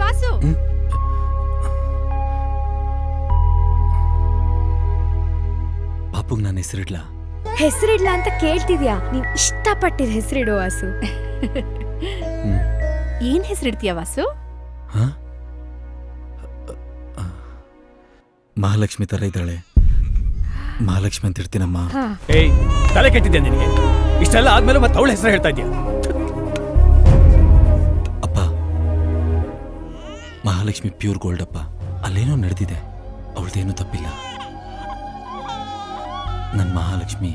ವಾಸು, ಪಾಪುಗ್ ನಾನು ಹೆಸರಿಡ್ಲ? ಹೆಸರಿಡ್ಲ ಅಂತ ಕೇಳ್ತಿದ್ಯಾ? ನೀನ್ ಇಷ್ಟಪಟ್ಟಿದ ಹೆಸರಿಡು ವಾಸು. ಏನ್ ಹೆಸರಿಡ್ತೀಯ ವಾಸು? ಮಹಾಲಕ್ಷ್ಮಿ ತರ ಇದ್ದಾಳೆ. ಮಹಾಲಕ್ಷ್ಮಿ ಅಂತ ಇರ್ತೀನಮ್ಮ. ಏಯ್, ತಲೆ ಕೆಟ್ಟಿದ್ಯಾ ನಿನಗೆ? ಇಷ್ಟೆಲ್ಲ ಆದ್ಮೇಲೆ ಮತ್ತೆ ಅವಳ ಹೆಸರು ಹೇಳ್ತಾ ಇದ್ಯಾ? ಅಪ್ಪ, ಮಹಾಲಕ್ಷ್ಮಿ ಪ್ಯೂರ್ ಗೋಲ್ಡ್ ಅಪ್ಪ. ಅಲ್ಲೇನೋ ನಡೆದಿದೆ, ಅವಳದೇನೂ ತಪ್ಪಿಲ್ಲ. ನನ್ನ ಮಹಾಲಕ್ಷ್ಮಿನೇ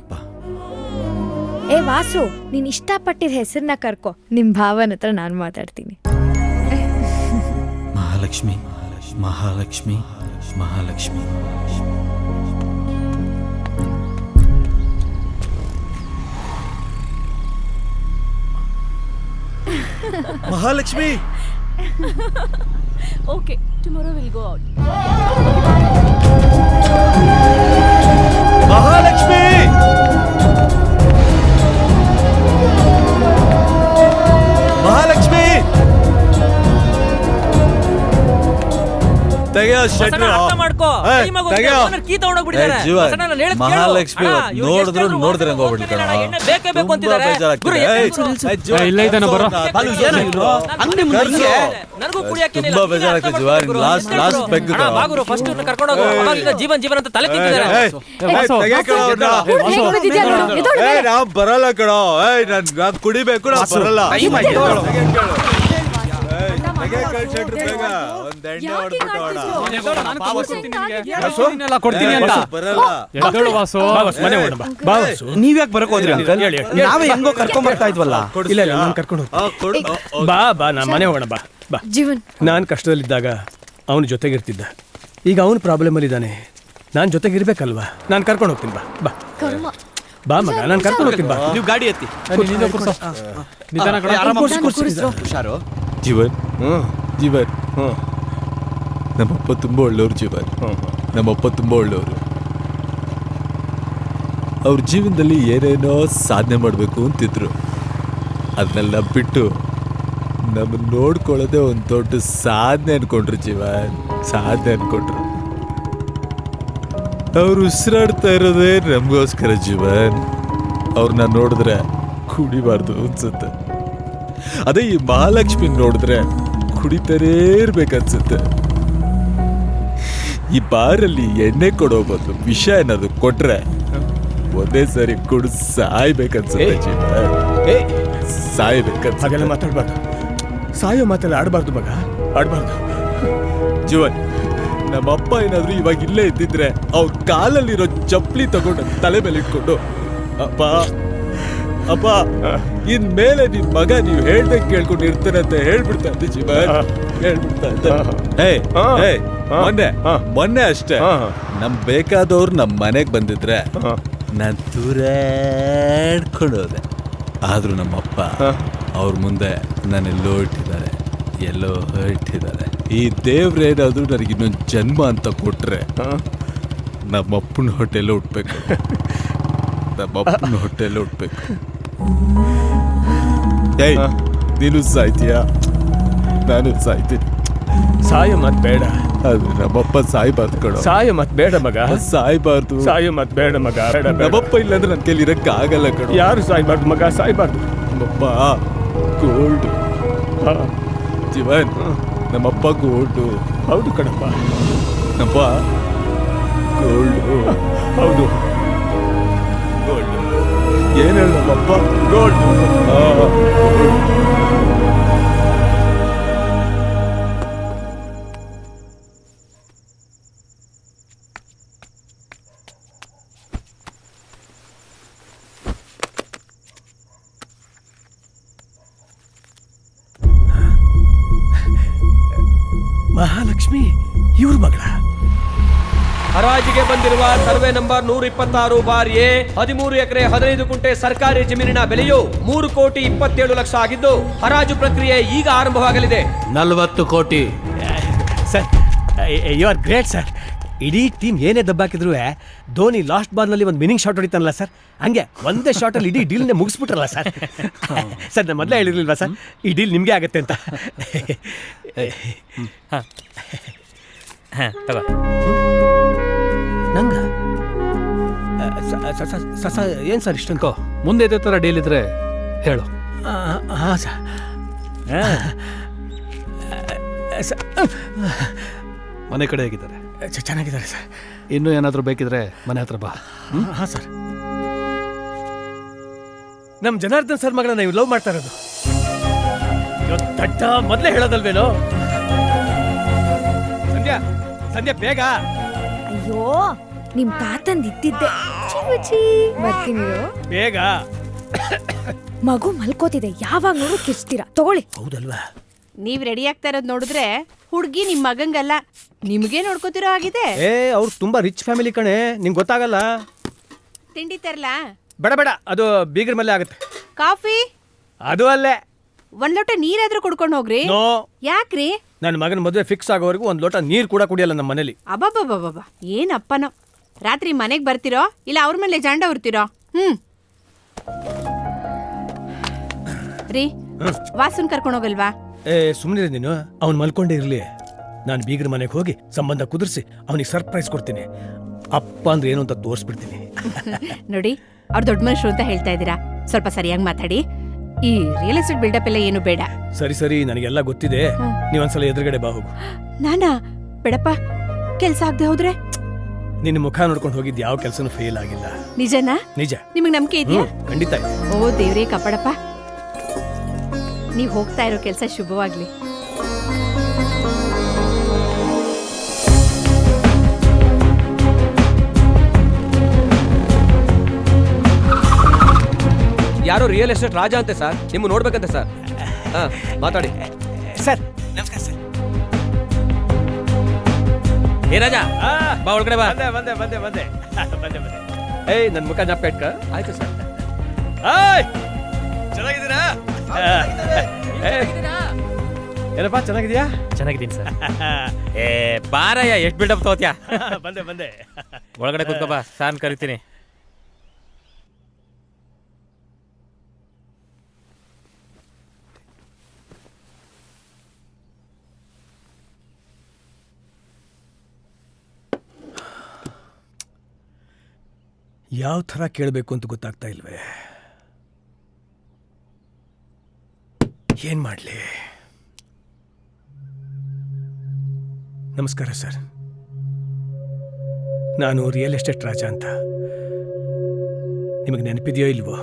ಅಪ್ಪ. ಏ ವಾಸು, ನೀನ್ ಇಷ್ಟಪಟ್ಟಿದ ಹೆಸರನ್ನ ಕರ್ಕೊ. ನಿಮ್ ಭಾವನ ಹತ್ರ ನಾನು ಮಾತಾಡ್ತೀನಿ. Mahalakshmi Mahalakshmi Mahalakshmi. Mahalakshmi. Okay, tomorrow will go out. Mahalakshmi. Mahalakshmi ತೆಗೆಯೋ ಶೆಟ್ರು. ಮಹಾಲಕ್ಷ್ಮಿ ನೋಡಿದ್ರು ನೋಡಿದ್ರೆ ಹೋಗ್ಬಿಡ್ಲಿ ಕಣ. ತುಂಬಾ ಬೇಜಾರಾಗ್ತದೆ ಜೀವನ್. ಲಾಸ್ಟ್ ಪೆಗ್ ಜೀವನ್ ಅಂತ ತಲೆ ತಿಂತಿದ್ದಾರೆ. ನಾವ್ ಬರಲ್ಲ ಕಣ. ನಾನ್ ಕುಡಿಬೇಕು, ನಾವ್ ಬರಲ್ಲ. ನೀವ್ಯಾಕೆ ಬರಕ್ ಹೋದ್ರಿ ಅಂಕಲ್? ನಾವೇ ಹೆಂಗೋ ಕರ್ಕೊಂಡ್ ಬರ್ತಾ ಇದ್ವಲ್ಲ. ಇಲ್ಲ ನಾನು ಕರ್ಕೊಂಡು ಬಾ ನಾ ಮನೆ ಹೋಗೋಣ. ಬಾ ಜೀವನ್, ನಾನ್ ಕಷ್ಟದಲ್ಲಿದ್ದಾಗ ಅವನ ಜೊತೆಗಿರ್ತಿದ್ದ. ಈಗ ಅವನು ಪ್ರಾಬ್ಲಮ್ ಅಲ್ಲಿ ಇದ್ದಾನೆ. ನಾನ್ ಜೊತೆಗಿರ್ಬೇಕಲ್ವಾ? ನಾನ್ ಕರ್ಕೊಂಡು ಹೋಗ್ತೀನಿ. ಬಾ ಬಾ ಮಗ, ನಾನ್ ಕರ್ಕೊಂಡು ಹೋಗ್ತೀನಿ. ಬಾ, ನೀವು ಗಾಡಿ ಎತ್ತಿ. ಹುಷಾರು. ಜೀವನ್ ನಮ್ಮಪ್ಪ ತುಂಬಾ ಒಳ್ಳೆಯವ್ರು. ನಮ್ಮಪ್ಪ ತುಂಬಾ ಒಳ್ಳೆಯವರು. ಅವ್ರ ಜೀವನದಲ್ಲಿ ಏನೇನೋ ಸಾಧನೆ ಮಾಡಬೇಕು ಅಂತಿದ್ರು. ಅದನ್ನೆಲ್ಲ ಬಿಟ್ಟು ನಮ್ಮನ್ನು ನೋಡ್ಕೊಳ್ಳೋದೇ ಒಂದು ದೊಡ್ಡ ಸಾಧನೆ ಅನ್ಕೊಂಡ್ರು. ಸಾಧನೆ ಅನ್ಕೊಂಡ್ರು. ಅವ್ರು ಉಸಿರಾಡ್ತಾ ಇರೋದೇ ನಮಗೋಸ್ಕರ. ಅವ್ರನ್ನ ನೋಡಿದ್ರೆ ಕುಡಿಬಾರ್ದು ಅನ್ಸುತ್ತೆ. ಅದೇ ಈ ಮಹಾಲಕ್ಷ್ಮಿ ನೋಡಿದ್ರೆ ಕುಡಿತಾರೇ ಇರ್ಬೇಕನ್ಸುತ್ತೆ. ಈ ಬಾರಲ್ಲಿ ಎಣ್ಣೆ ಕೊಡೋ ಬದಲು ವಿಷ ಏನಾದ್ರು ಕೊಟ್ರೆ ಒಂದೇ ಸರಿ ಕುಡಿದು ಸಾಯ್ಬೇಕನ್ಸುತ್ತೆ. ಸಾಯ್ಬೇಕನ್ಸುತ್ತೆ. ಹಾಗೆಲ್ಲ ಮಾತಾಡ್ಬಾರ್ದು. ಸಾಯೋ ಮಾತೆಲ್ಲ ಆಡಬಾರ್ದು ಮಗ, ಆಡಬಾರ್ದು. ಜೀವನ್, ನಮ್ಮಪ್ಪ ಏನಾದ್ರು ಇವಾಗ ಇಲ್ಲೇ ಇದ್ದಿದ್ರೆ ಅವ್ರ ಕಾಲಲ್ಲಿರೋ ಚಪ್ಪಲಿ ತಗೊಂಡು ತಲೆ ಮೇಲೆ ಇಟ್ಕೊಂಡು, ಅಪ್ಪ ಇನ್ ಮೇಲೆ ನಿನ್ ಮಗ ನೀವ್ ಹೇಳ್ದಂಗೆ ಕೇಳ್ಕೊಂಡು ಇರ್ತಾನೆ ಅಂತ ಹೇಳ್ಬಿಡ್ತಾ ಇದ್ದೆ. ಹೇಳ್ಬಿಡ್ತಾ ಇದ್ದೆ. ಮೊನ್ನೆ ಅಷ್ಟೇ ನಮ್ ಬೇಕಾದವ್ರು ನಮ್ ಮನೆಗ್ ಬಂದಿದ್ರೆ ನಾನ್ ತೂರಾಡ್ಕೊಂಡು ಹೋದೆ. ಆದ್ರೂ ನಮ್ಮಪ್ಪ ಅವ್ರ ಮುಂದೆ ನಾನೆಲ್ಲೋ ಇಟ್ಟಿದ್ದಾರೆ. ಈ ದೇವ್ರೇನಾದ್ರು ನನಗೆ ಇನ್ನೊಂದು ಜನ್ಮ ಅಂತ ಕೊಟ್ರೆ ನಮ್ಮಪ್ಪನ ಹೊಟ್ಟೆಲ್ಲ ಹುಟ್ಬೇಕು. ನೀನು ಸಾಯ್ತೀಯ, ನಾನು ಸಾಯ್ತೀನಿ. ಸಾಯೋ ಮತ್ ಬೇಡ. ಅದು ನಮ್ಮಪ್ಪ ಸಾಯ್ಬಾರ್ದು ಕಣ. ಸಾಯೋ ಮತ್ ಬೇಡ ಮಗ, ಸಾಯ್ಬಾರ್ದು. ಸಾಯೋ ಮತ್ ಬೇಡ ಮಗ. ನಮ್ಮಪ್ಪ ಇಲ್ಲಾಂದ್ರೆ ನನ್ನ ಕೈಲಿ ಇರಕ್ಕೆ ಆಗಲ್ಲ ಕಣ. ಯಾರು ಸಾಯ್ಬಾರ್ದು ಮಗ, ಸಾಯ್ಬಾರ್ದು. ನಮ್ಮಪ್ಪ ಗೋಲ್ಡ್. ಜೀವನ್, ನಮ್ಮಪ್ಪ ಗೋಲ್ಡು. ಹೌದು ಕಣಪ್ಪ, ನಮ್ಮಪ್ಪ ಗೋಲ್ಡು. ಹೌದು ಗೋಲ್ಡ್. ಏನ್ ಹೇಳ ನಮ್ಮಪ್ಪ ಗೋಲ್ಡು. ಮಹಾಲಕ್ಷ್ಮಿ ಇವ್ರ ಮಗಳ. ಹರಾಜಿಗೆ ಬಂದಿರುವ ಸರ್ವೆ ನಂಬರ್ 126/A 13 ಎಕರೆ 15 ಗುಂಟೆ ಸರ್ಕಾರಿ ಜಮೀನಿನ ಬೆಲೆಯು 3,27,00,000 ಆಗಿದ್ದು ಹರಾಜು ಪ್ರಕ್ರಿಯೆ ಈಗ ಆರಂಭವಾಗಲಿದೆ. 40 ಕೋಟಿ. Sir, you are great sir. ಇಡೀ ಟೀಮ್ ಏನೇ ದಬ್ಬಾಕಿದ್ರು ಧೋನಿ ಲಾಸ್ಟ್ ಬಾಲ್ನಲ್ಲಿ ಒಂದು ವಿನಿಂಗ್ ಶಾಟ್ ಹೊಡಿತಾನಲ್ಲ ಸರ್, ಹಂಗೆ ಒಂದೇ ಶಾಟಲ್ಲಿ ಇಡೀ ಡೀಲ್ನೇ ಮುಗಿಸ್ಬಿಟ್ರಲ್ಲ ಸರ್. ಸರ್ ನಾನು ಮೊದಲೇ ಹೇಳಿರ್ಲಿಲ್ವಾ ಸರ್ ಈ ಡೀಲ್ ನಿಮಗೆ ಆಗುತ್ತೆ ಅಂತ. ತಗೋ. ನಂಗ ಏನು ಸರ್ ಇಷ್ಟಂಕೋ? ಮುಂದೆ ಇದೇ ಥರ ಡೀಲ್ ಇದ್ರೆ ಹೇಳು. ಹಾಂ ಸರ್. ಮನೆ ಕಡೆ ಹೇಗಿದ್ದಾರೆ? ಚೆನ್ನಾಗಿದ್ದಾರೆ ಸರ್. ಇನ್ನೂ ಏನಾದರೂ ಬೇಕಿದ್ರೆ ಮನೆ ಹತ್ರ ಬಾ. ಹಾಂ ಸರ್. ನಮ್ಮ ಜನಾರ್ದನ್ ಸರ್ ಮಗಳನ್ನ ನೀವು ಲವ್ ಮಾಡ್ತಾ ಇರೋದು ತಟ್ಟ ಮೊದಲೇ ಹೇಳೋದಲ್ವೇನೋ? ಸಂಧ್ಯಾ ಸಂಧ್ಯಾ ಬೇಗ. ಅಯ್ಯೋ ನಿಮ್ ತಾತಂದ್ ಇದ್ದಿದ್ದೆ. ಬರ್ತೀನಿ ಬೇಗ. ಮಗು ಮಲ್ಕೋತಿದೆ, ಯಾವಾಗ ನೋಡು ಕಿರ್ಚ್ತೀರಾ. ತಗೊಳ್ಳಿ. ಹೌದಲ್ವಾ? ನೀವ್ ರೆಡಿ ಆಗ್ತಾ ಇರೋದ್ ನೋಡಿದ್ರೆ ಹುಡ್ಗಿ ನಿಮ್ ಮಗಂಗಲ್ಲ ನಿಮ್ಗೆ ನೋಡ್ಕೋತಿರೋ ಆಗಿದೆ. ಅವ್ರು ತುಂಬಾ ರಿಚ್ ಫ್ಯಾಮಿಲಿ ಕಣೆ, ನಿಂಗೆ ಗೊತ್ತಾಗಲ್ಲ. ತಿಂಡಿ ತರ್ಲಾ? ಬೇಡ ಬೇಡ, ಅದು ಬೀಗರ ಮೇಲೆ ಆಗುತ್ತೆ. ಕಾಫಿ? ಅದು ಅಲ್ಲೇ. ಒಂದ್ ಲೋಟ ನೀರಾದ್ರೂ ಕುಡ್ಕೊಂಡು ಹೋಗ್ರಿ. ನೋ. ಯಾಕ್ರಿ? ನನ್ನ ಮಗನ ಮದುವೆ ಫಿಕ್ಸ್ ಆಗೋವರೆಗೂ ಒಂದ್ ಲೋಟ ನೀರು ಕೂಡ ಕುಡಿಯಲ್ಲ ನಮ್ಮ ಮನೇಲಿ. ಅಬ್ಬಬ್ಬಬ್ಬಬ್ಬ, ಏನ್ ಅಪ್ಪನೋ. ರಾತ್ರಿ ಮನೆಗ್ ಬರ್ತಿರೋ ಇಲ್ಲ ಅವ್ರ ಮೇಲೆ ಜಾಂಡ ಉರ್ತಿರೋ? ರೀ ವಾಸುನ್ ಕರ್ಕೊಂಡು ಹೋಗಲ್ವಾ? ಸುಮ್ಮನೆ ನೀನು, ಅವ್ನು ಮಲ್ಕೊಂಡೇ ಇರ್ಲಿ. ನಾನು ಬೀಗರ ಮನೆಗೆ ಹೋಗಿ ಸಂಬಂಧ ಕುದುರಿಸಿ ಅವನಿಗೆ ಸರ್ಪ್ರೈಸ್ ಕೊಡ್ತೀನಿ. ಅಪ್ಪ ಅಂದ್ರೆ ಏನು ಅಂತ ತೋರಿಸ್ಬಿಡ್ತೀನಿ. ನೋಡಿ, ಅವ್ರು ದೊಡ್ಡ ಮನುಷ್ಯರು ಅಂತ ಹೇಳ್ತಾ ಇದ್ದೀರಾ, ಸ್ವಲ್ಪ ಸರಿಯಾಗಿ ಮಾತಾಡಿ. ಈ ರಿಯಲ್ ಎಸ್ಟೇಟ್ ಬಿಲ್ಡಪ್ ಎಲ್ಲ ಏನು ಬೇಡ. ಸರಿ ಸರಿ, ನನಗೆಲ್ಲ ಗೊತ್ತಿದೆ. ನೀವೊಂದ್ಸಲ ಎದುರುಗಡೆ ಬಾ ಹೋಗು. ನಾನಾ? ಬೇಡಪ್ಪ, ಕೆಲ್ಸ ಆಗದೆ ಹೋದ್ರೆ? ನಿನ್ನ ಮುಖ ನೋಡ್ಕೊಂಡು ಹೋಗಿದ್ದು ಯಾವ ಕೆಲಸನೂ ಫೇಲ್ ಆಗಿಲ್ಲ. ನಿಜನಾ? ನಿಜ. ನಿಮಗ್ ನಂಬಿಕೆ ಇದೆಯಾ? ಖಂಡಿತ ಇದೆ. ಓ ದೇವ್ರೇ ಕಾಪಾಡಪ್ಪ. ನೀವ್ ಹೋಗ್ತಾ ಇರೋ ಕೆಲಸ ಶುಭವಾಗ್ಲಿ. ಯಾರೋ ರಿಯಲ್ ಎಸ್ಟೇಟ್ ರಾಜ ಅಂತೆ ಸರ್, ನಿಮ್ಮ ನೋಡ್ಬೇಕಂತೆ ಸರ್. ಹಾ, ಮಾತಾಡಿ ಸರ್. ನಮಸ್ಕಾರ ಸರ್. ಏ ರಾಜ, ಬಾ ಒಳಗಡೆ ಬಾ. ಬಂದೆ ಬಂದೆ ಬಂದೆ ಬಂದೆ ಬಂದೆ. ಏಯ್, ನನ್ನ ಮುಖ ಜ್ಞಾಪಕ ಇಟ್ಕ. ಆಯ್ತು ಸರ್. ಚೆನ್ನಾಗಿದ್ದೀರಾ? ಏನಪ್ಪ, ಚೆನ್ನಾಗಿದ್ಯಾ? ಚೆನ್ನಾಗಿದ್ದೀನಿ ಸರ್. ಏ ಬಾರಯ್ಯ, ಎಷ್ಟು ಬಿಲ್ಡಪ್ ತಗೋತ್ಯಾ? ಬಂದೆ ಬಂದೆ. ಒಳಗಡೆ ಕೂತ್ಕೋ ಬಾ, ಸಾರ್ ಕರಿತೀನಿ. ಯಾವ ಥರ ಕೇಳಬೇಕು ಅಂತ ಗೊತ್ತಾಗ್ತಾ ಇಲ್ವೇ. ಏನ್ ಮಾಡಲಿ? ನಮಸ್ಕಾರ ಸರ್. ನಾನು ರಿಯಲ್ ಎಸ್ಟೇಟ್ ರಾಜ ಅಂತ. ನಿಮಗೆ ನೆನಪಿದೆಯೋ ಇಲ್ವೋ?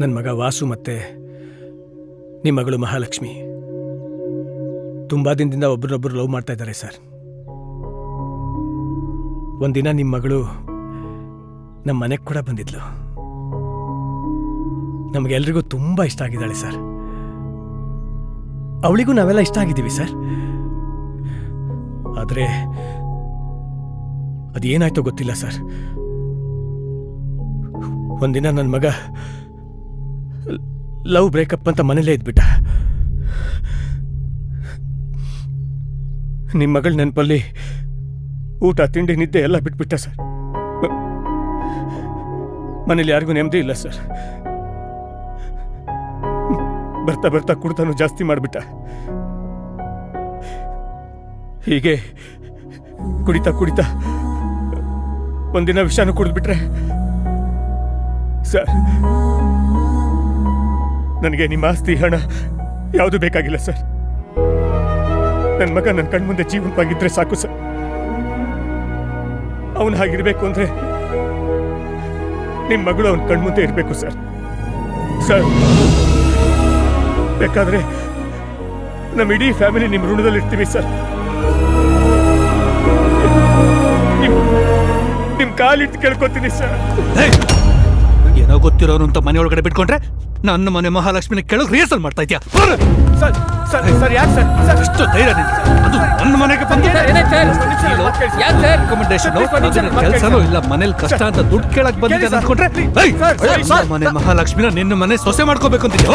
ನನ್ನ ಮಗ ವಾಸು ಮತ್ತೆ ನಿಮ್ಮ ಮಗಳು ಮಹಾಲಕ್ಷ್ಮಿ ತುಂಬಾ ದಿನದಿಂದ ಒಬ್ರನ್ನೊಬ್ರು ಲವ್ ಮಾಡ್ತಾ ಇದ್ದಾರೆ ಸರ್. ಒಂದಿನ ನಿಮ್ಮ ಮಗಳು ನಮ್ಮ ಮನೆಗೆ ಕೂಡ ಬಂದಿದ್ಲು. ನಮಗೆಲ್ರಿಗೂ ತುಂಬ ಇಷ್ಟ ಆಗಿದ್ದಾಳೆ ಸರ್. ಅವಳಿಗೂ ನಾವೆಲ್ಲ ಇಷ್ಟ ಆಗಿದ್ದೀವಿ ಸರ್. ಆದರೆ ಅದೇನಾಯ್ತೋ ಗೊತ್ತಿಲ್ಲ ಸರ್. ಒಂದಿನ ನನ್ನ ಮಗ ಲವ್ ಬ್ರೇಕಪ್ ಅಂತ ಮನೇಲೇ ಇದ್ಬಿಟ್ಟ. ನಿಮ್ಮ ಮಗಳ ನೆನಪಲ್ಲಿ ಊಟ ತಿಂಡಿ ನಿದ್ದೆ ಎಲ್ಲ ಬಿಟ್ಬಿಟ್ಟ ಸರ್. ಮನೇಲಿ ಯಾರಿಗೂ ನೆಮ್ಮದಿ ಇಲ್ಲ ಸರ್. ಬರ್ತಾ ಬರ್ತಾ ಕುಡ್ತಾನು ಜಾಸ್ತಿ ಮಾಡಿಬಿಟ್ಟ. ಹೀಗೆ ಕುಡಿತಾ ಕುಡಿತಾ ಒಂದಿನ ವಿಷಾನು ಕುಡಿದ್ಬಿಟ್ರೆ ಸರ್, ನನಗೆ ನಿಮ್ಮ ಆಸ್ತಿ ಹಣ ಯಾವುದು ಬೇಕಾಗಿಲ್ಲ ಸರ್. ನನ್ನ ಮಗ ನನ್ನ ಕಣ್ಮುಂದೆ ಜೀವಂತವಾಗಿದ್ರೆ ಸಾಕು ಸರ್. ಅವನು ಹಾಗಿರ್ಬೇಕು ಅಂದ್ರೆ ನಿಮ್ಮ ಮಗಳು ಅವನ ಕಣ್ಮುಂದೆ ಇರಬೇಕು ಸರ್. ಸರ್, ಬೇಕಾದ್ರೆ ನಮ್ಮ ಇಡೀ ಫ್ಯಾಮಿಲಿ ನಿಮ್ಮ ಋಣದಲ್ಲಿ ಇರ್ತೀವಿ ಸರ್. ನಿಮ್ ಕಾಲಿಟ್ಟು ಕೇಳ್ಕೊತೀನಿ ಸರ್. ಏನೋ ಗೊತ್ತಿರೋರು ಅಂತ ಮನೆ ಒಳಗಡೆ ಬಿಟ್ಕೊಂಡ್ರೆ ನನ್ನ ಮನೆ ಮಹಾಲಕ್ಷ್ಮಿನ ಕೆಳಗೆ ರಿಹರ್ಸಲ್ ಮಾಡ್ತಾ ಇದ್ಯಾ? ಸರ್ ಸರ್ ಸರ್ ಯಾಕೆ ಸರ್ ಸರ್ ಎಷ್ಟು ಧೈರ್ಯ ನಿನ್ಗೆ? ಅದು ನನ್ನ ಮನೆಗೆ ಬಂದು ಕೆಲಸನೂ ಇಲ್ಲ, ಮನೇಲಿ ಕಷ್ಟ ಅಂತ ದುಡ್ಡು ಕೇಳಕ್ ಬಂದಿದ್ದೆ ಅನ್ಕೊಂಡ್ರೆ ನನ್ನ ಮನೆ ಮಹಾಲಕ್ಷ್ಮಿನ ನಿನ್ನ ಮನೆ ಸೊಸೆ ಮಾಡ್ಕೋಬೇಕು ಅಂತಿದ್ದೆ.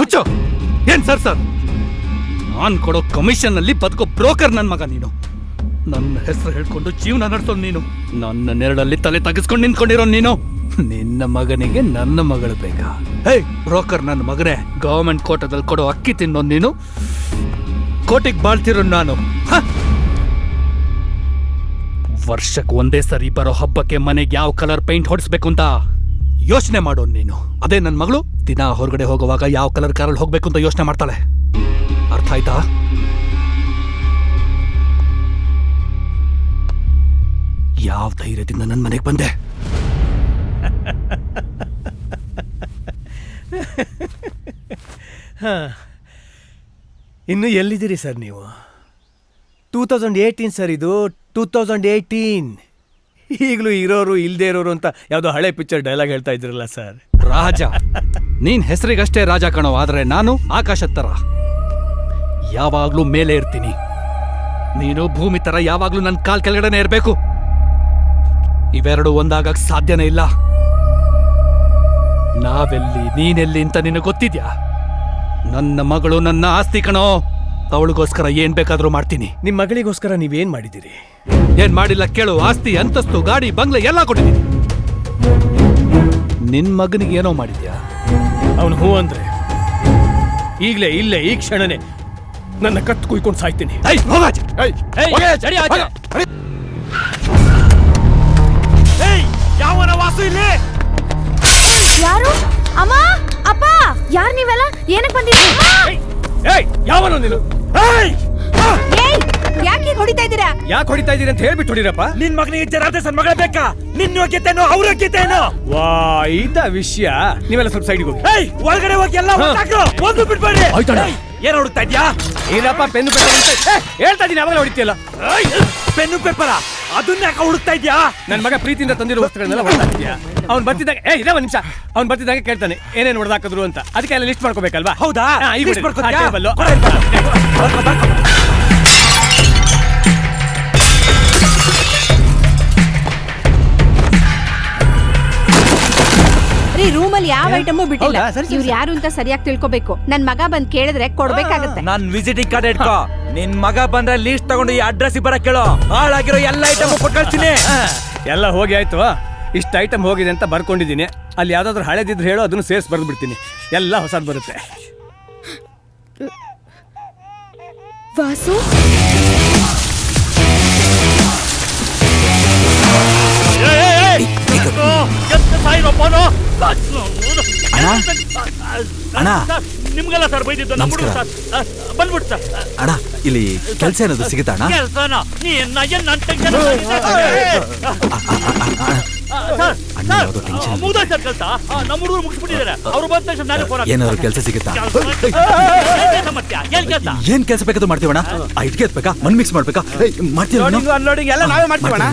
ಹುಚ್ಚು ಏನ್ ಸರ್ ಸರ್, ನಾನ್ ಕೊಡೋ ಕಮಿಷನ್ ಅಲ್ಲಿ ಬದುಕೋ ಬ್ರೋಕರ್ ನನ್ ಮಗ ನೀನು. ನನ್ನ ಹೆಸರು ಹೇಳ್ಕೊಂಡು ಜೀವನ ನಡೆಸೋನು ನೀನು. ನನ್ನ ನೆರಳಲ್ಲಿ ತಲೆ ತಗ್ಗಿಸ್ಕೊಂಡು ನಿಂತ್ಕೊಂಡಿರೋ ನೀನು. ನಿನ್ನ ಮಗನಿಗೆ ನನ್ನ ಮಗಳು ಬೇಕಾ? ಹೇ ಬ್ರೋಕರ್ ನನ್ನ ಮಗನೇ, ಗವರ್ಮೆಂಟ್ ಕೋಟದಲ್ಲಿ ಕೊಡೋ ಅಕ್ಕಿ ತಿನ್ನೋ ನೀನು, ಕೋಟಿಗೆ ಬಾಳ್ತಿರೋ ನಾನು. ವರ್ಷಕ್ಕೆ ಒಂದೇ ಸರಿ ಬರೋ ಹಬ್ಬಕ್ಕೆ ಮನೆಗೆ ಯಾವ ಕಲರ್ ಪೇಂಟ್ ಹೊಡಿಸ್ಬೇಕು ಅಂತ ಯೋಚನೆ ಮಾಡೋನು ನೀನು. ಅದೇ ನನ್ನ ಮಗಳು ದಿನ ಹೊರಗಡೆ ಹೋಗುವಾಗ ಯಾವ ಕಲರ್ ಕಾರಲ್ಲಿ ಹೋಗ್ಬೇಕು ಅಂತ ಯೋಚನೆ ಮಾಡ್ತಾಳೆ. ಅರ್ಥ ಆಯ್ತಾ? ಯಾವ ಧೈರ್ಯದಿಂದ ನನ್ನ ಮನೆಗೆ ಬಂದೆ? ಇನ್ನು ಎಲ್ಲಿದ್ದೀರಿ ಸರ್ ನೀವು? 2018 ಸರ್, ಇದು 2018. ಈಗಲೂ ಇರೋರು ಇಲ್ಲದೆ ಇರೋರು ಅಂತ ಯಾವುದೋ ಹಳೆ ಪಿಕ್ಚರ್ ಡೈಲಾಗ್ ಹೇಳ್ತಾ ಇದ್ರಲ್ಲ ಸರ್. ರಾಜ ನೀನ್ ಹೆಸರಿಗಷ್ಟೇ ರಾಜ ಕಣೋ, ಆದ್ರೆ ನಾನು ಆಕಾಶದ ತರ ಯಾವಾಗ್ಲೂ ಮೇಲೆ ಇರ್ತೀನಿ. ನೀನು ಭೂಮಿ ತರ ಯಾವಾಗ್ಲೂ ನನ್ನ ಕಾಲ್ ಕೆಳಗಡೆನೆ ಇರ್ಬೇಕು. ಇವೆರಡು ಒಂದಾಗಕ್ ಸಾಧ್ಯನೇ ಇಲ್ಲ. ನಾವೆಲ್ಲಿ ನೀನೆಲ್ಲಿ ಅಂತ ನಿನಗೆ ಗೊತ್ತಿದ್ಯಾ? ನನ್ನ ಮಗಳು ನನ್ನ ಆಸ್ತಿ ಕಣೋ, ಅವಳಿಗೋಸ್ಕರ ಏನ್ ಬೇಕಾದ್ರೂ ಮಾಡ್ತೀನಿ. ನಿಮ್ಮ ಮಗಳಿಗೋಸ್ಕರ ನೀವೇನ್ ಮಾಡಿದ್ದೀರಿ? ಏನ್ ಮಾಡಿಲ್ಲ ಕೇಳು. ಆಸ್ತಿ, ಅಂತಸ್ತು, ಗಾಡಿ, ಬಂಗ್ಲೆ ಎಲ್ಲ ಕೊಟ್ಟಿದ್ದೀನಿ. ನಿನ್ ಮಗನಿಗೆ ಏನೋ ಮಾಡಿದ್ಯಾ? ಅವನು ಹೂ ಅಂದ್ರೆ ಈಗಲೇ ಇಲ್ಲೇ ಈ ಕ್ಷಣನೇ ನನ್ನ ಕತ್ತು ಕುಯ್ಕೊಂಡು ಸಾಯ್ತೀನಿ. ಯಾವನ ವಾಸು ಇಲ್ಲಿ? ಯಾರು? ಅಮ್ಮ, ಅಪ್ಪ, ಯಾರು ನೀವೆಲ್ಲ? ಏನಕ್ಕೆ ಬಂದಿದ್ದೀರಿ? ಯಾವನು ನೀನು? ಯಾಕೆ ಹೊಡಿತಾ ಇದ್ದೀರಾ? ಯಾಕೆ ಹೊಡಿತಾ ಇದ್ದೀರಿ ಅಂತ ಹೇಳ್ಬಿಟ್ಟು ಹೊಡಿರಪ್ಪ. ನಿನ್ ಮಗನಿಗೆ ಜರಾದೇಶನ್ ಮಗಳ ಬೇಕಾ? ನಿನ್ನ ಯೋಗ್ಯತೆನೋ ಅವ್ರ ಯೋಗ್ಯತೆನೋ? ವಾ, ಇದ ವಿಷಯ. ನೀವೆಲ್ಲ ಸ್ವಲ್ಪ ಸೈಡ್ಗೆ ಹೋಗಿ. ಒಳಗಡೆ ಹೋಗಿ ಎಲ್ಲ ಒಂದು ಬಿಡ್ಬೇಡಿ. ಏನ್ ಹುಡುಕ್ತಾ ಇದ್ಯಾ? ಏನಪ್ಪ ಪೆನ್ನು ಪೇಪರ್ ಹೇಳ್ತಾ ಇದ್ದೀನಿ, ಅವಾಗ ಹೊಡಿತೀಯಲ್ಲ. ಪೆನ್ನು ಪೇಪರ ಅದನ್ನ ಯಾಕೆ ಹುಡುಕ್ತಾ ಇದ್ಯಾ? ನನ್ನ ಮಗ ಪ್ರೀತಿಯಿಂದ ತಂದಿರೋ ವಸ್ತುಗಳನ್ನೆಲ್ಲ ಹೊಡೆದಾಕ್ತೀಯಾ? ಅವ್ನು ಬರ್ತಿದ್ದಾಗ ಇದೇ ಒಂದ್ ನಿಮಿಷ, ಅವ್ನು ಬರ್ತಿದ್ದಾಗ ಕೇಳ್ತಾನೆ ಏನೇನು ಹೊಡೆದಾಕಿದ್ರು ಅಂತ. ಅದಕ್ಕೆ ಎಲ್ಲ ಲಿಸ್ಟ್ ಮಾಡ್ಕೋಬೇಕಲ್ವಾ? ಹೌದಾ? ಈಗ List ಮಾಡ್ಕೊತೀಯಾ? ಟೇಬಲ್ಲು. ರೂಮಲ್ಲಿ ಯಾವ ಐಟಮು ಬಿಟ್ಟಿಲ್ಲ. ಹೌದಾ? ಸರಿ, ಸರಿ, ಇವ್ರು ಯಾರು ಅಂತ ಸರಿಯಾಗಿ ತಿಳ್ಕೊಬೇಕು. ನನ್ ಮಗ ಬಂದ್ ಕೇಳಿದ್ರೆ ಕೊಡ್ಬೇಕಾಗತ್ತೆ. ನಾನ್ ವಿಸಿಟಿಂಗ್ ಕಾರ್ಡ್ ಇಟ್ಕೋ. ನಿನ್ ಮಗ ಬಂದ್ರೆ ಲೀಸ್ಟ್ ತಗೊಂಡು ಈ ಅಡ್ರೆಸ್ ಬರಕ್ ಕೇಳೋ. ಹಾಳಾಗಿರೋ ಎಲ್ಲ ಐಟಮ್ ಕೊಟ್ಟು ಕಳ್ತೀನಿ. ಎಲ್ಲ ಹೋಗಿ ಆಯ್ತು. ಇಷ್ಟು ಐಟಮ್ ಹೋಗಿದೆ ಅಂತ ಬರ್ಕೊಂಡಿದ್ದೀನಿ. ಅಲ್ಲಿ ಯಾವ್ದಾದ್ರು ಹಳೇದಿದ್ರೆ ಹೇಳೋ, ಅದನ್ನು ಸೇರ್ಸ್ ಬರ್ದು ಬಿಡ್ತೀನಿ. ಎಲ್ಲ ಹೊಸದು ಬರುತ್ತೆ. ವಾಸು, ನಿಮ್ಗೆಲ್ಲ ಸರ್ ಬೈದಿದ್ದು ಬಂದ್ಬಿಟ್ಟು ಸರ್. ಅಣ್ಣ ಇಲ್ಲಿ ಕೆಲಸ ಏನಾದ್ರು ಸಿಗುತ್ತಾ ಅಣ್ಣ? ಕೆಲಸನ ಮುಗ್ದ ಸರ್ ಕೆಲಸ. ನಮ್ಮ ಹುಡುಗರು ಮುಗಿಸ್ಬಿಟ್ಟಿದ್ದಾರೆ. ಅವ್ರು ಬಂದ ತಕ್ಷಣ ನಾನು ಫೋನ್ ಏನಾದ್ರು ಕೆಲಸ ಸಿಗುತ್ತಾ? ಏನ್ ಕೆಲಸ? ಏನ್ ಕೆಲಸ ಬೇಕಾದ್ರೂ ಮಾಡ್ತೀವಣ್ಣ. ಇಟ್ಕೆ ಎತ್ಬೇಕಾ, ಮಣ್ ಮಿಕ್ಸ್ ಮಾಡ್ಬೇಕಾ, ಮಾಡ್ತೀವಿ. ಅನ್ಲೋಡಿಂಗ್ ಎಲ್ಲ ನಾವೇ ಮಾಡ್ತೀವಣ್ಣ.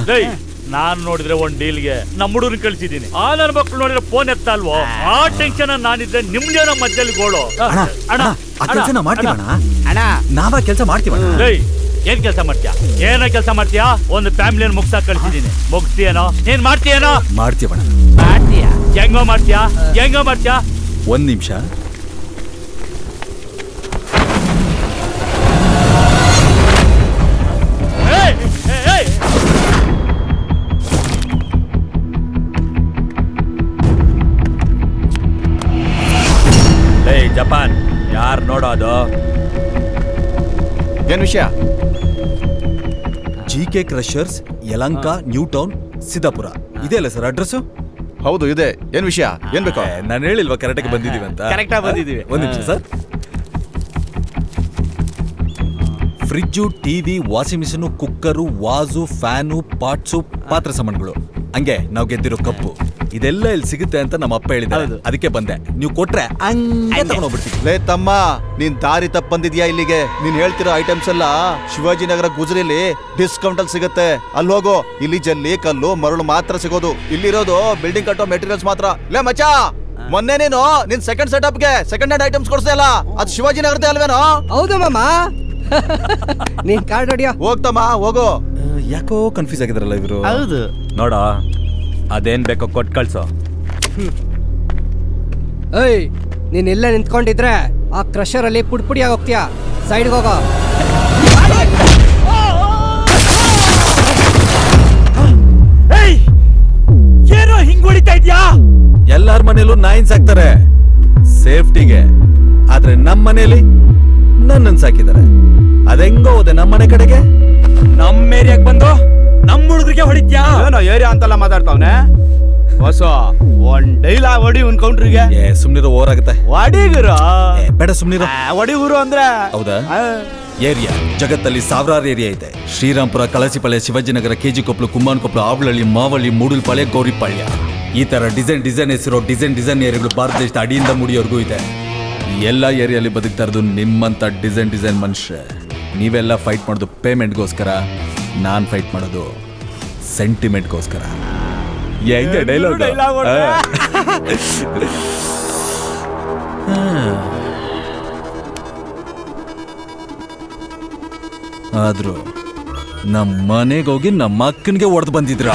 ನಾನ್ ನೋಡಿದ್ರೆ ಒಂದ್ ಡೀಲ್ಗೆ ನಮ್ಮ ಹುಡುಗರು ಕಳ್ಸಿದೀನಿ. ಆ ನನ್ನ ಮಕ್ಳು ನೋಡಿದ್ರೆ ಫೋನ್ ಎತ್ತಲ್ವೋ, ಆ ಟೆನ್ಷನ್ ನಾನಿದ್ರೆ ನಿಮ್ದೇನೋ ಮಧ್ಯದಲ್ಲಿ ಗೋಳು. ಅಣ್ಣ ಆ ಕೆಲಸ ಮಾಡ್ತೀವಣ್ಣ. ನಾವ ಕೆಲಸ ಮಾಡ್ತೀವಣ್ಣ. ಏನ್ ಕೆಲಸ ಮಾಡ್ತೀಯಾ? ಏನೋ ಕೆಲಸ ಮಾಡ್ತೀಯಾ? ಒಂದು ಫ್ಯಾಮಿಲಿಯನ್ನು ಮುಗ್ಸಾಕ್ ಕಳ್ಸಿದೀನಿ. ಮುಗ್ಸ್ತೀಯೇನೋ? ನೀನ್ ಮಾಡ್ತೀಯೇನೋ? ಮಾಡ್ತೀವಣ್ಣ. ಮಾಡ್ತೀಯಾ? ಹೆಂಗೋ ಮಾಡ್ತೀಯಾ? ಹೆಂಗೋ ಮಾಡ್ತೀಯಾ? ಒಂದ್ ನಿಮಿಷ. ಜಪಾನ್ ಯಾರು ನೋಡೋದು? ಏನ್ ವಿಷಯ? GK crushers, Yelahanka, new town, Siddapura. ಇದೆಯಲ್ಲ ಸರ್ ಅಡ್ರೆಸ್? ಹೌದು ಇದೆ. ಏನ್ ವಿಷಯ? ಏನ್ ಬೇಕು? ನಾನು ಹೇಳಿಲ್ವಾ ಕರೆಕ್ಟಾಗಿ ಬಂದಿದ್ದೀವಿ ಅಂತ? ಕರೆಕ್ಟಾಗಿ ಬಂದಿದ್ದೀವಿ. ಒಂದ್ ನಿಮಿಷ ಸರ್. Fridge, TV, washing machine, cooker, vase, fan, pots, ಪಾತ್ರೆ ಸಾಮಾನುಗಳು, ಹಂಗೆ ನಾವು ಗೆದ್ದಿರೋ ಕಪ್ಪು. ಇದೆಲ್ಲ ಇಲ್ಲಿ ಸಿಗುತ್ತೆ ಅಂತ ನಮ್ಮ ಅಪ್ಪ ಹೇಳಿದ್ದಾರೆ, ಅದಕ್ಕೆ ಬಂದೆ. ನೀವು ಕೊಟ್ರೆ ಹಂಗೆ ತಗೊಂಡೋಗ್ಬಿಡ್ತೀನಿ. ಲೇ ತಮ್ಮ, ನೀನ್ ದಾರಿ ತಪ್ಪ ಬಂದಿದ್ಯಾ ಇಲ್ಲಿಗೆ. ನೀನ್ ಹೇಳ್ತಿರೋ ಐಟಮ್ಸ್ ಎಲ್ಲ ಶಿವಾಜಿನಗರ ಗುಜರಿಲಿ ಡಿಸ್ಕೌಂಟ್ ಅಲ್ಲಿ ಸಿಗುತ್ತೆ. ಅಲ್ಲಿ ಹೋಗು. ಇಲ್ಲಿ ಜಲ್ಲಿ, ಕಲ್ಲು, ಮರಳು ಮಾತ್ರ ಸಿಗೋದು. ಇಲ್ಲಿರೋದು ಬಿಲ್ಡಿಂಗ್ ಕಟ್ಟೋ ಮೆಟೀರಿಯಲ್ಸ್ ಮಾತ್ರ. ಲೇ ಮಚ್ಚಾ, ಮೊನ್ನೆ ನೀನು ನಿನ್ ಸೆಕೆಂಡ್ ಸೆಟಪ್ಗೆ ಸೆಕೆಂಡ್ ಹ್ಯಾಂಡ್ ಐಟಮ್ಸ್ ಕೊಡ್ಸ್ತಾ ಇಲ್ಲ, ಅದು ಶಿವಾಜಿನಗರದೇ ಅಲ್ವೇನೋ? ಹೌದು ಮಾಮ. ನೀನ್ ಕಾರ್ಡ್ ಹೊಡಿಯೋ. ಹೋಗ್ತಮ್ಮ ಹೋಗು. ಯಾಕೋ ಕನ್ಫ್ಯೂಸ್ ಆಗಿದಾರಲ್ಲ ಇವರು. ಹೌದು ನೋಡ, ಅದೇನ್ ಬೇಕೋ ಕೊಟ್ಟು ಕಳ್ಸೋ. ಏಯ್, ನೀನ್ ಇಲ್ಲೇ ನಿಂತ್ಕೊಂಡಿದ್ರೆ ಆ ಕ್ರಷರ್ ಅಲ್ಲಿ ಪುಡಿ ಆಗೋಗ್ತೀಯಾ. ಸೈಡ್ಗೆ ಹೋಗೋ. ಏನೋ ಹಿಂಗ್ ಹೊಡಿತಾ ಇದ್ಯಾ? ಎಲ್ಲಾರ ಮನೇಲೂ ನಾಯಿನ್ ಸಾಕ್ತಾರೆ ಸೇಫ್ಟಿಗೆ, ಆದ್ರೆ ನಮ್ಮ ಮನೇಲಿ ನನ್ನನ್ ಸಾಕಿದ್ದಾರೆ. ಅದೆಂಗೋ ಹೋದೆ ನಮ್ಮ ಮನೆ ಕಡೆಗೆ. ನಮ್ಮ ಏರಿಯಾಗ್ ಬಂದು ನಮ್ ಹುಡುಗರಿಗೆ ಹೊಡಿತ್ಯಾ? ಏನೋ ಏರಿಯಾ ಅಂತೆಲ್ಲ ಮಾತಾಡ್ತಾವನೆ. ಹೊಸ ಒಂದ್ ಡೈಲಾ ಹೊಡಿ ಒಂದ್ ಕೌಂಟ್ರಿಗೆ. ಸುಮ್ನಿರೋ ಓವರ್ ಆಗುತ್ತೆ. ಹೊಡಿಗುರು. ಬೇಡ ಸುಮ್ನಿರೋ. ಹೊಡಿಗುರು ಅಂದ್ರೆ ಹೌದಾ? ಏರಿಯಾ ಜಗತ್ತಲ್ಲಿ ಸಾವಿರಾರು ಏರಿಯಾ ಇದೆ. ಶ್ರೀರಾಮ್ಪುರ, ಕಳಸಿಪಾಳ್ಯ, ಶಿವಾಜಿನಗರ, ಕೆಜಿ ಕೊಪ್ಪಲು, ಕುಮ್ಮಾನ್ ಕೊಪ್ಪಲು, ಆವಳಹಳ್ಳಿ, ಮಾವಳ್ಳಿ, ಮೂಡಲ್ಪಾಳ್ಯ, ಗೌರಿಪಾಳ್ಯ. ಈ ತರ ಡಿಸೈನ್ ಹೆಸರು ಡಿಸೈನ್ ಏರಿಯಾಗಳು ಭಾರತ ದೇಶದ ಅಡಿಯಿಂದ ಮುಡಿಯವರೆಗೂ ಇದೆ. ಎಲ್ಲ ಏರಿಯಲ್ಲಿ ಬದುಕ್ತಾ ಇರೋದು ನಿಮ್ಮಂತ ಡಿಸೈನ್ ಮನುಷ್ಯ. ನೀವೆಲ್ಲ ಫೈಟ್ ಮಾಡೋದು ಪೇಮೆಂಟ್ಗೋಸ್ಕರ, ನಾನ್ ಫೈಟ್ ಮಾಡೋದು ಸೆಂಟಿಮೆಂಟ್ಗೋಸ್ಕರ. ಹೆಂಗೆ ಡೈಲಾಗ್? ಆದ್ರೂ ನಮ್ಮ ಮನೆಗೆ ಹೋಗಿ ನಮ್ಮ ಅಕ್ಕನಿಗೆ ಹೊಡೆದು ಬಂದಿದ್ರ.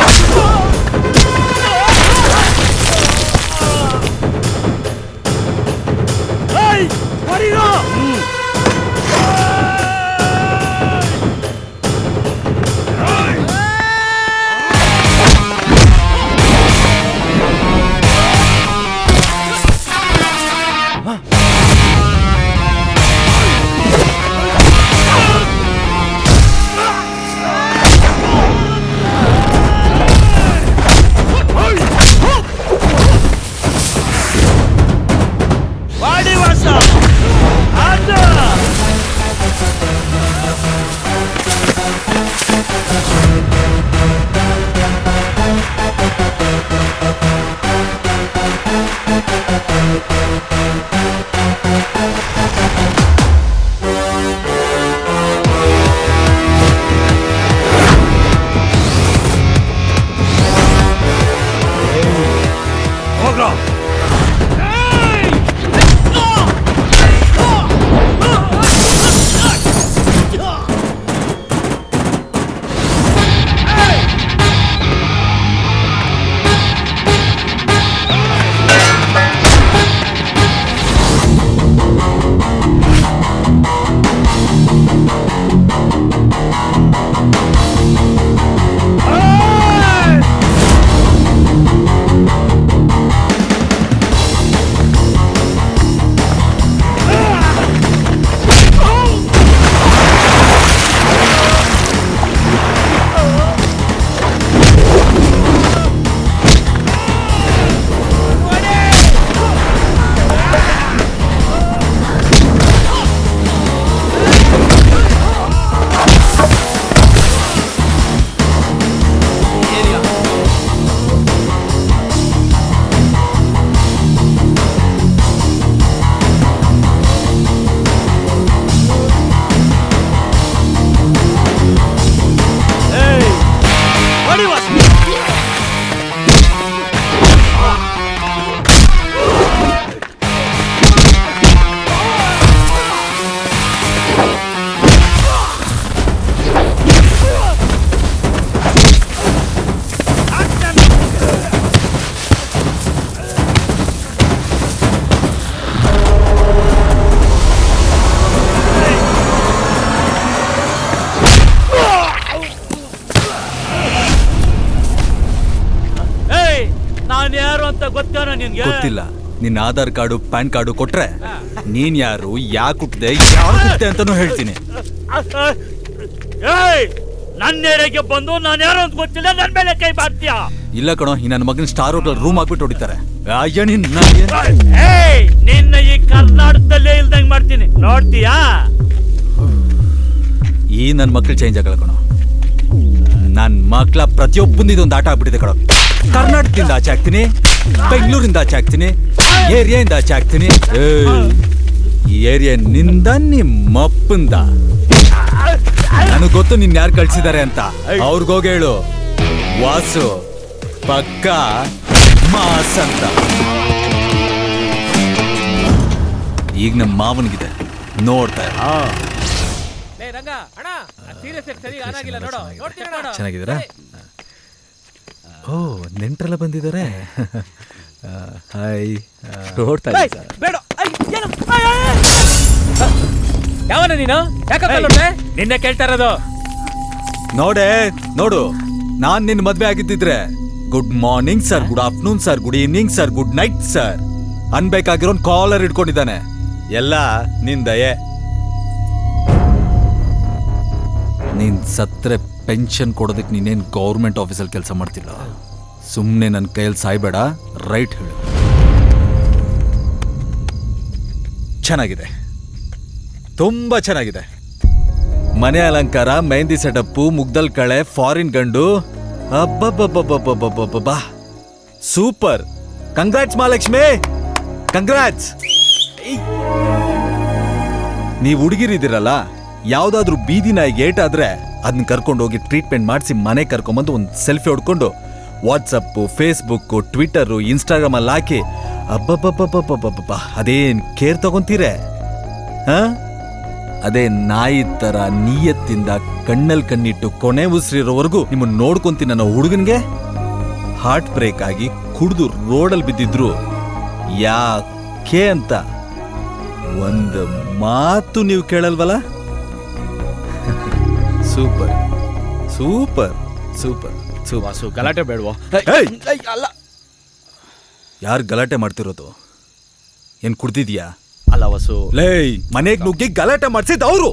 ಗೊತ್ತಿಲ್ಲ. ನಿನ್ನ ಆಧಾರ್ ಕಾರ್ಡು, ಪ್ಯಾನ್ ಕಾರ್ಡು ಕೊಟ್ರೆ ನೀನ್ ಯಾರು, ಯಾಕೆ ಹುಟ್ಟಿದೆ, ಯಾರು ಹುಟ್ಟಿದೆ ಅಂತಾನು ಹೇಳ್ತೀನಿ. ನನ್ನ ಏರಿಯಾಗೆ ಬಂದು ನಾನು ಯಾರು ಅಂತ ಗೊತ್ತಿಲ್ಲ, ನನ್ನ ಮೇಲೆ ಕೈ ಬಾರ್ತೀಯಾ? ಇಲ್ಲ ಕಣೋ, ಈ ನನ್ನ ಮಗನ ಸ್ಟಾರ್ ಹೋಟೆಲ್ ರೂಮ್ ಹಾಕ್ಬಿಟ್ಟು ಹೊಡಿತಾರೆ. ನಿನ್ನ ಈ ಕರ್ನಾಟಕದಲ್ಲೇ ಇಲ್ದಂಗ್ ಮಾಡ್ತೀನಿ, ನೋಡ್ತೀಯಾ? ಈ ನನ್ನ ಮಕ್ಳು ಚೇಂಜ್ ಆಗಲ್ಲ ಕಣೋ. ನನ್ನ ಮಕ್ಳ ಪ್ರತಿಯೊಬ್ಬಂದು ಇದೊಂದು ಆಟ ಆಗ್ಬಿಟ್ಟಿದೆ ಕಣೋ. ಕರ್ನಾಟಕದಿಂದ ಆಚೆ ಹಾಕ್ತೀನಿ, ಬೆಂಗಳೂರಿಂದ ಆಚೆ ಹಾಕ್ತೀನಿ, ಏರಿಯಾಯಿಂದ ಆಚೆ ಹಾಕ್ತೀನಿ. ಈ ಏರಿಯಾ ನಿಂದ ನಿಮ್ಮಪ್ಪಂದ. ನನಗ್ ಗೊತ್ತು ನಿನ್ ಯಾರು ಕಳ್ಸಿದ್ದಾರೆ ಅಂತ. ಅವ್ರಿಗೋಗಿ ಹೇಳು ವಾಸು ಪಕ್ಕ ಮಾಸ್ ಅಂತ. ಈಗ ನಮ್ಮ ಮಾವನಿಗಿದೆ, ನೋಡ್ತಾ ಚೆನ್ನಾಗಿದ್ದೀರಾ? ಓ ನೆಂಟ್ರೆಲ್ಲ ಬಂದಿದ್ದಾರೆ. ಹಾಯ್. ನೋಡ್ತಾ ಯಾವನ ನೀನು? ನಿನ್ನೆ ಕೇಳ್ತಾ ಇರೋದು. ನೋಡು, ನಾನ್ ನಿನ್ ಮದ್ವೆ ಆಗಿದ್ದಿದ್ರೆ good morning sir, good afternoon sir, good evening sir, good night sir ಅನ್ಬೇಕಾಗಿರೋ ಕಾಲರ್ ಇಟ್ಕೊಂಡಿದ್ದಾನೆ. ಎಲ್ಲ ನಿನ್ ದಯೆ. ನೀನ್ ಸತ್ರೆ ಪೆನ್ಷನ್ ಕೊಡೋದಕ್ಕೆ ನೀನೇನ್ ಗೌರ್ಮೆಂಟ್ ಆಫೀಸಲ್ಲಿ ಕೆಲಸ ಮಾಡ್ತಿಲ್ಲ. ಸುಮ್ಮನೆ ನನ್ನ ಕೈಯಲ್ಲಿ ಸಾಯ್ಬೇಡ, ರೈಟ್ ಹೇಳು. ಚೆನ್ನಾಗಿದೆ, ತುಂಬಾ ಚೆನ್ನಾಗಿದೆ. ಮನೆ ಅಲಂಕಾರ, ಮೆಹಂದಿ ಸೆಟಪ್ಪು, ಮುಗ್ದಲ್ ಕಳೆ, ಫಾರಿನ್ ಗಂಡು, ಅಬ್ಬಬ್ಬಬ್ಬಬ್ಬಬ್ಬಬ್ಬಬ್ಬಾ ಸೂಪರ್. Congrats Mahalakshmi, congrats. ನೀವು ಹುಡುಗಿರಿದ್ದೀರಲ್ಲ, ಯಾವ್ದಾದ್ರು ಬೀದಿ ನಾಯಿಗೆ ಏಟಾದ್ರೆ ಅದನ್ನ ಕರ್ಕೊಂಡು ಹೋಗಿ ಟ್ರೀಟ್ಮೆಂಟ್ ಮಾಡಿಸಿ ಮನೆ ಕರ್ಕೊಂಬಂದು ಒಂದು ಸೆಲ್ಫಿ ಹೊಡ್ಕೊಂಡು ವಾಟ್ಸಪ್ಪು, ಫೇಸ್ಬುಕ್ಕು, ಟ್ವಿಟ್ಟರು, ಇನ್ಸ್ಟಾಗ್ರಾಮ್ ಅಲ್ಲಿ ಹಾಕಿ ಅಬ್ಬಬ್ಬಬ್ಬಬ್ಬಬ್ಬಬ್ಬ ಅದೇನ್ ಕೇರ್ ತಗೊಂತೀರೆ? ಅದೇ ನಾಯಿ ತರ ನೀಯತ್ತಿಂದ ಕಣ್ಣಲ್ಲಿ ಕಣ್ಣಿಟ್ಟು ಕೊನೆ ಉಸಿರಿರೋವರೆಗೂ ನಿಮ್ಮನ್ನ ನೋಡ್ಕೊಂತೀನಿ. ನನ್ನ ಹುಡುಗನ್ಗೆ ಹಾರ್ಟ್ ಬ್ರೇಕ್ ಆಗಿ ಕುಡಿದು ರೋಡಲ್ಲಿ ಬಿದ್ದಿದ್ರು ಯಾಕೆ ಅಂತ ಒಂದು ಮಾತು ನೀವು ಕೇಳಲ್ವಲ್ಲ? ಸೂಪರ್ ಸೂಪರ್ ಸೂಪರ್ ವಾಸು ಗಲಾಟೆ ಬೇಡವೋ? ಅಲ್ಲ, ಯಾರು ಗಲಾಟೆ ಮಾಡ್ತಿರೋದು? ಏನ್ ಕುಡ್ದಿದ್ಯಾ? ಅಲ್ಲ ವಾಸು, ಲೇ ಮನೆಗೆ ನುಗ್ಗಿ ಗಲಾಟೆ ಮಾಡ್ಸಿದ್ ಅವರು.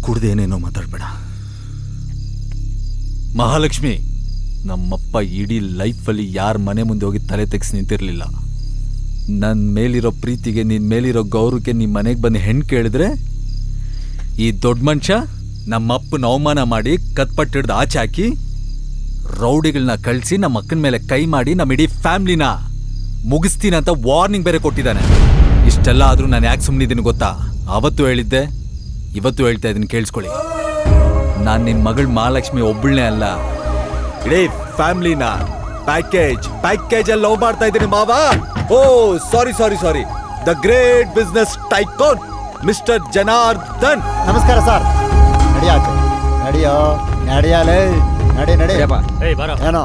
ಕುಡ್ದೇನೇನೋ ಮಾತಾಡ್ಬೇಡ ಮಹಾಲಕ್ಷ್ಮಿ. ನಮ್ಮಪ್ಪ ಇಡೀ ಲೈಫಲ್ಲಿ ಯಾರ ಮನೆ ಮುಂದೆ ಹೋಗಿ ತಲೆ ತೆಗ್ಸಿ ನಿಂತಿರ್ಲಿಲ್ಲ. ನನ್ನ ಮೇಲಿರೋ ಪ್ರೀತಿಗೆ, ನಿನ್ ಮೇಲಿರೋ ಗೌರವಕ್ಕೆ ನಿಮ್ಮ ಮನೆಗೆ ಬಂದು ಹೆಣ್ಣು ಕೇಳಿದ್ರೆ ಈ ದೊಡ್ಡ ಮನುಷ್ಯ ನಮ್ಮಪ್ಪನ ಅವಮಾನ ಮಾಡಿ ಕತ್ಪಟ್ಟಿಡ್ದು ಆಚೆ ಹಾಕಿ ರೌಡಿಗಳನ್ನ ಕಳಿಸಿ ನಮ್ಮ ಅಕ್ಕನ ಮೇಲೆ ಕೈ ಮಾಡಿ ನಮ್ಮ ಇಡೀ ಫ್ಯಾಮ್ಲಿನ ಮುಗಿಸ್ತೀನಿ ಅಂತ ವಾರ್ನಿಂಗ್ ಬೇರೆ ಕೊಟ್ಟಿದ್ದಾನೆ. ಇಷ್ಟೆಲ್ಲ ಆದ್ರೂ ನಾನು ಯಾಕೆ ಸುಮ್ಮನಿದ್ದೀನಿ ಗೊತ್ತಾ? ಅವತ್ತು ಹೇಳಿದ್ದೆ, ಇವತ್ತು ಹೇಳ್ತಾ ಇದ್ದೀನಿ, ಕೇಳಿಸ್ಕೊಳ್ಳಿ. ನಾನು ನಿನ್ನ ಮಗಳು ಮಹಾಲಕ್ಷ್ಮಿ ಒಬ್ಬಳನೇ ಅಲ್ಲ, ಇಡೀ ಫ್ಯಾಮ್ಲಿನ ಪ್ಯಾಕೇಜ್ ಅಲ್ಲಿ ಲವ್ ಮಾಡ್ತಾ ಇದ್ದೀನಿ ಮಾವ. Oh sorry, the great business tycoon mister Janardhan. ನಮಸ್ಕಾರ ಸರ್. ನಡಿಯಾಲೇ ನಡಿ ಏನೋ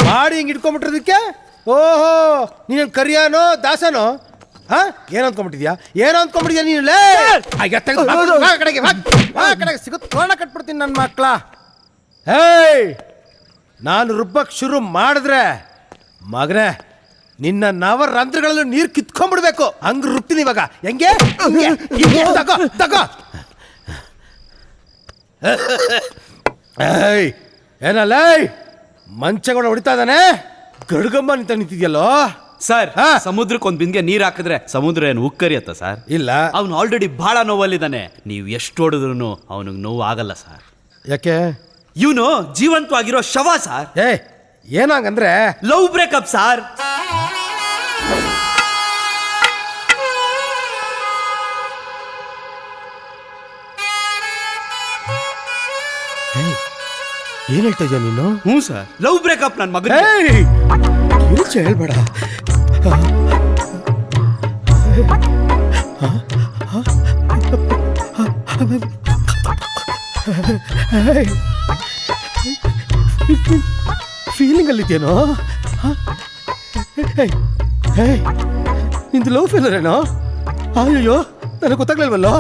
ಮಾಡಿ ಹಿಂಗೆ ಇಟ್ಕೊಂಡ್ಬಿಟ್ಟಿರೋದಕ್ಕೆ. ಓಹೋ, ನೀನೇನು ಕರಿಯಾನೋ ದಾಸನೋ? ಹಾ, ಏನು ಅಂದ್ಕೊಂಡ್ಬಿಟ್ಟಿದ್ಯಾ ನೀನು? ಕಡೆಗೆ ಸಿಗುತ್ತೆ, ತೋರಣ ಕಟ್ಬಿಡ್ತೀನಿ ನನ್ನ ಮಕ್ಕಳ. ಹೇಯ್, ನಾನು ರುಬ್ಬಕ್ಕೆ ಶುರು ಮಾಡಿದ್ರೆ ಮಗನೇ ನಿನ್ನ ನವರಂಧ್ರಗಳಲ್ಲೂ ನೀರು ಕಿತ್ಕೊಂಡ್ಬಿಡ್ಬೇಕು. ಹಂಗೆ ರುಬ್ತೀನಿ ಇವಾಗ. ಹೆಂಗೆ? ತಗೋ. ಏಯ್, ಏನಲ್ಲ ಮಂಚಗಳು ಹೊಡಿತಾ ಇದ್ದಾನೆ, ಗಡ್ಗಮ್ಮ ನಿಂತಿದ್ಯಲ್ಲೋ ಸರ್. ಸಮುದ್ರಕ್ಕೆ ಒಂದ್ ಬಿಂದಿಗೆ ನೀರ್ ಹಾಕಿದ್ರೆ ಸಮುದ್ರ ಏನು ಉಕ್ಕರಿಯತ್ತ ಸರ್? ಇಲ್ಲ, ಅವ್ನು ಆಲ್ರೆಡಿ ಬಹಳ ನೋವಲ್ಲಿದ್ದಾನೆ. ನೀವು ಎಷ್ಟು ಹೊಡೆದ್ರು ಅವನಿಗೆ ನೋವು ಆಗಲ್ಲ ಸರ್. ಯಾಕೆ? ಇವನು ಜೀವಂತವಾಗಿರೋ ಶವ ಸರ್. ಏನಾಗಂದ್ರೆ ಲವ್ ಬ್ರೇಕಪ್ ಸರ್. ಏನ್ ಹೇಳ್ತಾ ಇದ್ಯಾ ನೀನು? ಹ್ಞೂ ಸರ್, ಲವ್ ಬ್ರೇಕಪ್ ನನ್ನ ಮಗ. ಹೇಳ್ಬೇಡ. ಫೀಲಿಂಗ್ ಅಲ್ಲಿದ್ಯೇನೋ? ನಿಂದು ಲವ್ ಫೇಲರ್ ಏನೋ? ಅಯ್ಯೋ, ನನಗೆ ಗೊತ್ತಾಗ್ಲಿಲ್ವಲ್ಲೋ.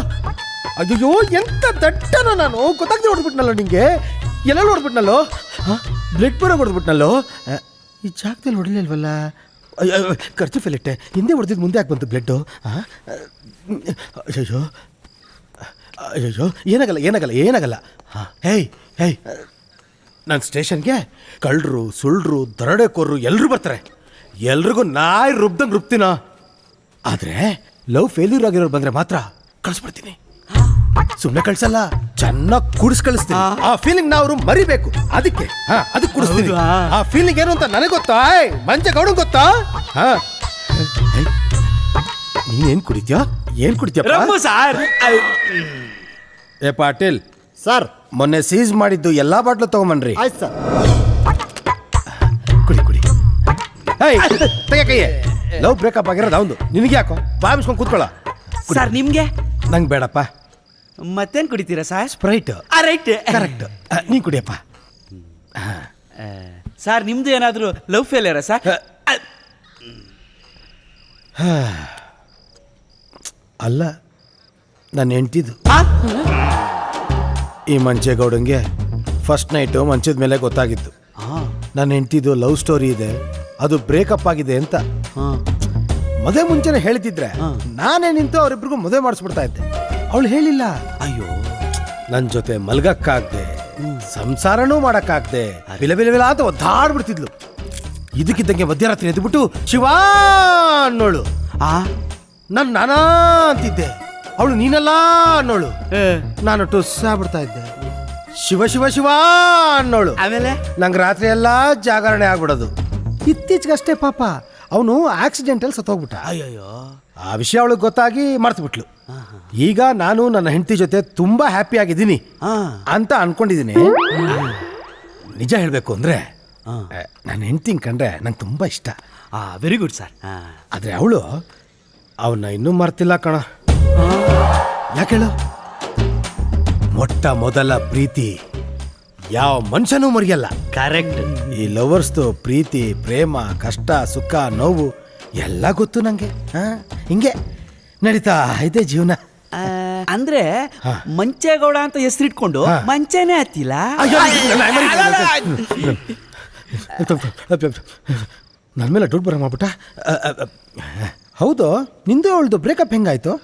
ಅಯ್ಯೋ, ಎಂತ ದಟ್ಟನ ನಾನು, ಗೊತ್ತಾಗ್ದೆ ಹೊಡೆದ್ಬಿಟ್ನಲ್ಲೋ ನಿಂಗೆ. ಎಲ್ಲೆಲ್ಲ ಹೊಡೆದ್ಬಿಟ್ನಲ್ಲೋ, ಬ್ಲಡ್ ಬರೋ ಹೊಡೆದ್ಬಿಟ್ನಲ್ಲೋ. ಈ ಜಾಗದಲ್ಲಿ ಹೊಡಿಲಿಲ್ವಲ್ಲ? ಖರ್ಚು ಫೆಲಿಟ್ಟೆ, ಹಿಂದೆ ಹೊಡೆದಿದ್ದು ಮುಂದೆ ಯಾಕೆ ಬಂತು ಬ್ಲಡ್ಡು? ಅಯ್ಯೋ, ಏನಾಗಲ್ಲ. ಹೇಯ್, ನನ್ನ ಸ್ಟೇಷನ್ಗೆ ಕಳ್ಳರು, ಸುಳ್ಳರು, ದರೋಡೆಕೋರರು ಎಲ್ಲರೂ ಬರ್ತಾರೆ. ಎಲ್ರಿಗೂ ನಾಯಿ ರುಬ್ದಂಗೆ ರುಬ್ತೀನೋ. ಆದರೆ ಲವ್ ಫೇಲ್ಯೂರ್ ಆಗಿರೋರು ಬಂದರೆ ಮಾತ್ರ ಕಳಿಸ್ಬಿಡ್ತೀನಿ. ಸುಮ್ನೆ ಕಳ್ಸಲ್ಲ, ಚೆನ್ನಾಗಿ ಕುಡಿಸ್ ಕಳಿಸ್ತೀನಿ. ಆ ಫೀಲಿಂಗ್ ನಾವು ಮರಿಬೇಕು, ಅದಕ್ಕೆ ಅದಕ್ಕೆ ಕುಡಿಸ್ತೀನಿ. ಆ ಫೀಲಿಂಗ್ ಏನು ಅಂತ ನನಗೆ ಗೊತ್ತಾ, ಮಂಚ ಗೌಡ ಗೊತ್ತಾ? ನೀನೇನ್ ಕುಡಿತ್ಯಾ? ಏನ್ ಕುಡಿತ್ಯಾ ಸಾರ್? ಏ ಪಾಟೀಲ್ ಸರ್, ಮೊನ್ನೆ ಸೀಸ್ ಮಾಡಿದ್ದು ಎಲ್ಲಾ ಬಾಟ್ಲು ತಗೊಂಬನ್ರಿ. ಆಯ್ತು ಸರ್. ಕುಡಿ ಕುಡಿ. ಕೈಯೇ ಲವ್ ಬ್ರೇಕಪ್ ಆಗಿರೋದು ಅವನು, ನಿನಗೆ ಯಾಕೋ ಬಾಯಿಸ್ಕೊಂಡು ಕೂತ್ಕೊಳ್ಳ. ಸರ್ ನಿಮ್ಗೆ? ನಂಗೆ ಬೇಡಪ್ಪ. ಮತ್ತೇನ್ ಕುಡಿತೀರಾ ಸರ್? ಸ್ಪ್ರೈಟ್. Right, correct. ನೀ ಕುಡಿಯಪ್ಪ. ಸರ್ ನಿಮ್ದು ಏನಾದ್ರು ಲವ್ ಫೇಲಿಯರಾ ಸರ್? ಅಲ್ಲ, ನನ್ನ ಹೆಂಡ್ತಿದ್ದು. ಈ ಮಂಚೇಗೌಡಂಗೆ ಫಸ್ಟ್ ನೈಟು ಮಂಚದ ಮೇಲೆ ಗೊತ್ತಾಗಿತ್ತು ನನ್ನ ಹೆಂಡ್ತಿದ್ದು ಲವ್ ಸ್ಟೋರಿ ಇದೆ, ಅದು ಬ್ರೇಕಪ್ ಆಗಿದೆ ಅಂತ. ಮದುವೆ ಮುಂಚೆನೆ ಹೇಳ್ತಿದ್ರೆ ನಾನೇ ನಿಂತು ಅವರಿಬ್ರಿಗೂ ಮದುವೆ ಮಾಡಿಸ್ಬಿಡ್ತಾ ಇದ್ದೆ. ಅವಳು ಹೇಳಿಲ್ಲ. ಅಯ್ಯೋ, ನನ್ನ ಜೊತೆ ಮಲ್ಗಕ್ಕಾಗ್ದೆ, ಸಂಸಾರನೂ ಮಾಡಕ್ಕಾಗ್ದೆ, ಬಿಲ ಬಿಲ ಬಿಲ ಅಂತ ಒದ್ದಾಡ್ಬಿಡ್ತಿದ್ಲು. ಇದಕ್ಕಿದ್ದಂಗೆ ಮಧ್ಯರಾತ್ರಿ ಎದ್ಬಿಟ್ಟು ಶಿವಾ ಅನ್ನೋಳು. ನಾನು ನಾನಾ ಅಂತಿದ್ದೆ, ಅವಳು ನೀನಲ್ಲ ಅನ್ನೋಳು. ನಾನು ಟುಸ್ಸಾಗ್ಬಿಡ್ತಾ ಇದ್ದೆ. ಶಿವ ಶಿವ ಶಿವ ಅನ್ನೋಳು. ಆಮೇಲೆ ನಂಗೆ ರಾತ್ರಿ ಎಲ್ಲ ಜಾಗರಣೆ ಆಗ್ಬಿಡೋದು. ಇತ್ತೀಚೆಗಷ್ಟೇ ಪಾಪ ಅವನು ಆಕ್ಸಿಡೆಂಟಲ್ಲಿ ಸತ್ತೋಗ್ಬಿಟ್ಟ. ಅಯ್ಯೋ, ಆ ವಿಷಯ ಅವಳಿಗೆ ಗೊತ್ತಾಗಿ ಮರ್ತ್ಬಿಟ್ಲು. ಈಗ ನಾನು ನನ್ನ ಹೆಂಡತಿ ಜೊತೆ ತುಂಬಾ ಹ್ಯಾಪಿ ಆಗಿದ್ದೀನಿ ಅಂತ ಅನ್ಕೊಂಡಿದ್ದೀನಿ. ನಿಜ ಹೇಳ್ಬೇಕು ಅಂದ್ರೆ ನನ್ನ ಹೆಂಡತಿ ಕಂಡ್ರೆ ನಂಗೆ ತುಂಬಾ ಇಷ್ಟ. Very good sir. ಆದ್ರೆ ಅವಳು ಅವನ್ನ ಇನ್ನೂ ಮರ್ತಿಲ್ಲ ಕಣ. ಯಾಕೇಳು? ಮೊಟ್ಟ ಮೊದಲ ಪ್ರೀತಿ ಯಾವ ಮನುಷ್ಯನೂ ಮರೆಯಲ್ಲ. ಕರೆಕ್ಟ್. ಈ ಲವರ್ಸ್ದು ಪ್ರೀತಿ, ಪ್ರೇಮ, ಕಷ್ಟ, ಸುಖ, ನೋವು ಎಲ್ಲ ಗೊತ್ತು ನಂಗೆ. ಹಿಂಗೆ ನಡೀತಾ ಇದೆ ಜೀವನ. ಅಂದ್ರೆ ಮಂಚೇಗೌಡ ಅಂತ ಹೆಸರಿಟ್ಕೊಂಡು ಮಂಚೇನೆ ಹತ್ತಿಲ್ಲ. ನನ್ನ ಮೇಲೆ ದುಡ್ಡು ಬರ ಮಾಡ್ಬಿಟ್ಟ. ಹೌದು, ನಿಂದು ಅವಳದು ಬ್ರೇಕಪ್ ಹೆಂಗಾಯ್ತು?